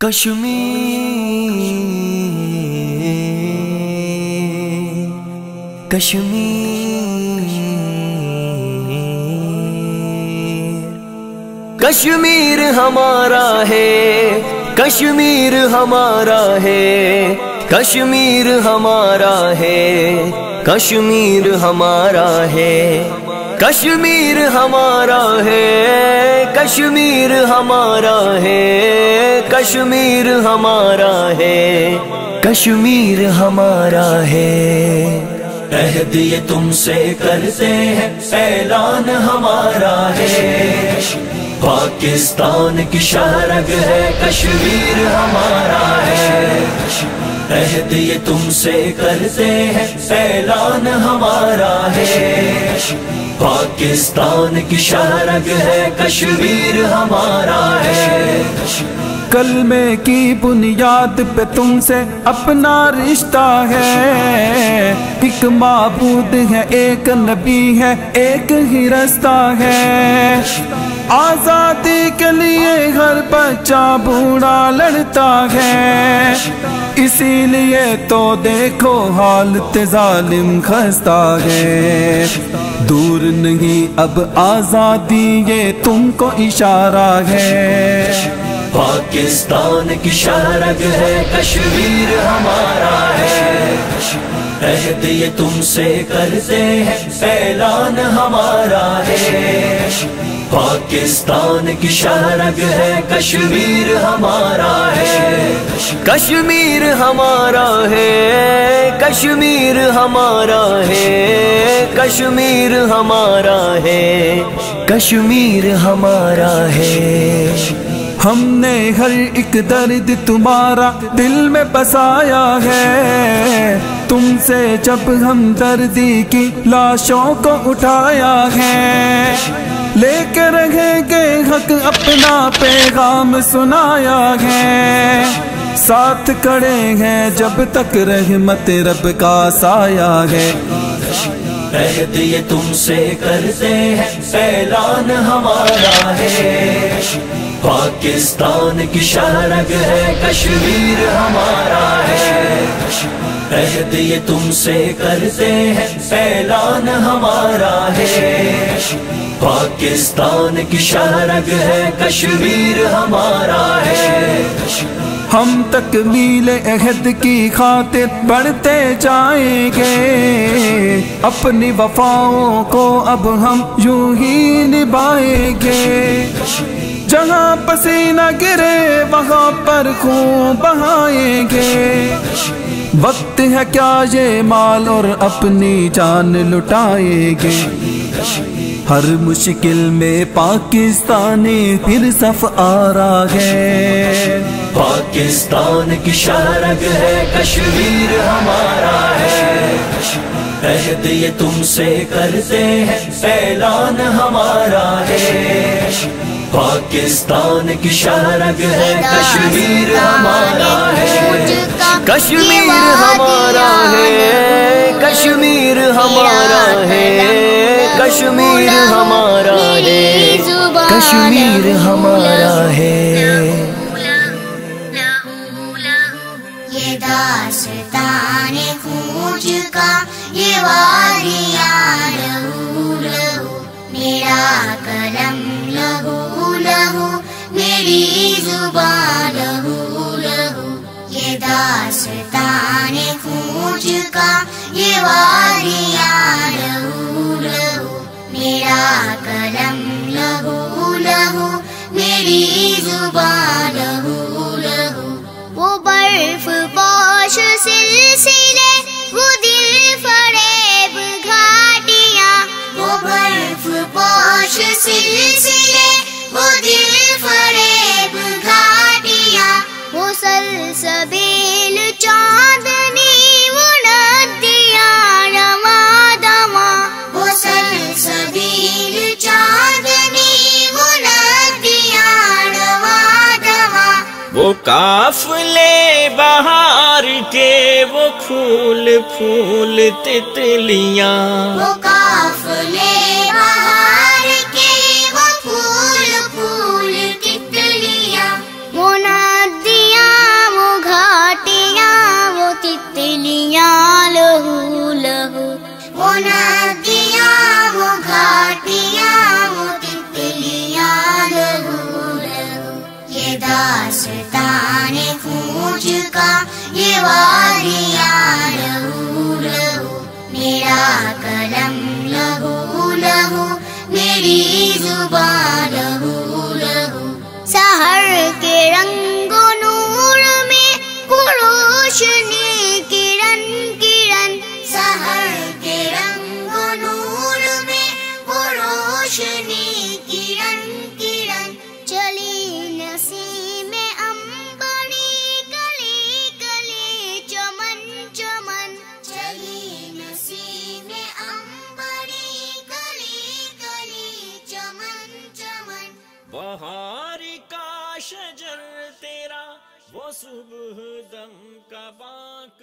کشمیر کشمیر کشمیر ہمارا ہے، کشمیر ہمارا ہے، کشمیر ہمارا ہے، کشمیر ہمارا ہے، کشمیر ہمارا ہے، کشمیر ہمارا ہے، کشمیر ہمارا ہے، کشمیر ہمارا ہے۔ عہد یہ تم سے کرتے ہیں، اعلان ہمارا ہے، پاکستان کی شہرگ ہے، کشمیر ہمارا ہے۔ عہد یہ تم سے کرتے ہیں، اعلان ہمارا ہے، پاکستان کی شہرگ ہے، کشمیر ہمارا ہے۔ کلمے کی بنیاد پہ تم سے اپنا رشتہ ہے، ایک معبود ہے، ایک نبی ہے، ایک ہی رستہ ہے۔ آزادی کے لیے ہر بچہ بوڑھا لڑتا ہے، اسی لیے تو دیکھو حالت ظالم خستہ ہے۔ دور نہیں اب آزادی، یہ تم کو اشارہ ہے، پاکستان کی شہرگ ہے، کشمیر ہمارا ہے۔ عہد یہ تم سے کرتے ہیں، اعلان ہمارا ہے، پاکستان کی شہرگ ہے، کشمیر ہمارا ہے۔ کشمیر ہمارا ہے، کشمیر ہمارا ہے، کشمیر ہمارا ہے، کشمیر ہمارا ہے۔ ہم نے ہر ایک درد تمہارا دل میں بسایا ہے، تم سے جب ہم دردی کی لاشوں کو اٹھایا ہے، لے کے رہیں گے حق اپنا پیغام سنایا ہے، ساتھ کھڑے ہیں جب تک رحمت رب کا سایہ ہے۔ عہد یہ تم سے کرتے ہیں، اعلان ہمارا ہے، پاکستان کی شہرگ ہے، کشمیر ہمارا ہے۔ عہد یہ تم سے کرتے ہیں، اعلان ہمارا ہے، پاکستان کی شہرگ ہے، کشمیر ہمارا ہے۔ ہم تکمیل عہد کی خاطر بڑھتے جائیں گے، اپنی وفاؤں کو اب ہم یوں ہی نبھائیں گے، جہاں پسینہ گرے وہاں پر خون بہائیں گے، وقت ہے کیا یہ مال اور اپنی جان لٹائیں گے، ہر مشکل میں پاکستانی پھر صف آرا ہے، پاکستان کی شہرگ ہے، کشمیر ہمارا ہے۔ عہد یہ تم سے کرتے ہیں، اعلان ہمارا ہے، پاکستان کی شہرگ ہے، کشمیر ہمارا ہے۔ کشمیر ہمارا ہے، کشمیر ہمارا ہے، کشمیر ہمارا ہے، کشمیر ہمارا ہے۔ یہ داستان کوچ کا، یہ وادیاں لہو لہو، میرا قلم لہو لہو، میری زبان لہو لہو۔ یہ داستان کوچ کا، یہ وادیاں لہو لہو، میرا قلم لہو لہو، میری زبان لہو لہو۔ وہ برف پوش سلسلے، وہ دل فریب گھاٹیاں، وہ برف پوش سلسلے، وہ دل فریب گھاٹیاں، وہ سلسبیل چاندنی، وہ ندیاں رواں دواں، وہ سلسبیل چاندنی، وہ ندیاں رواں دواں۔ وہ قافلے بہار کے، وہ پھول پھول تتلیاں، وہ قافلے بہار کے، وہ پھول پھول تتلیاں، وہ ندیاں یہ داستان کوچ کا، یہ وادیاں لہو لہو، میرا قلم لہو لہو، میری زبان لہو لہو، سحر کے رنگ و نور میں وہ روشنی کرن کرن، سحر کے رنگ و نور میں وہ روشنی کرن کرن، چلی نسیم عنبری گلی گلی چمن چمن، چلی نسیم عنبری گلی گلی چمن چمن، بہار کا شجر تیرا وہ صبح دم کا باغ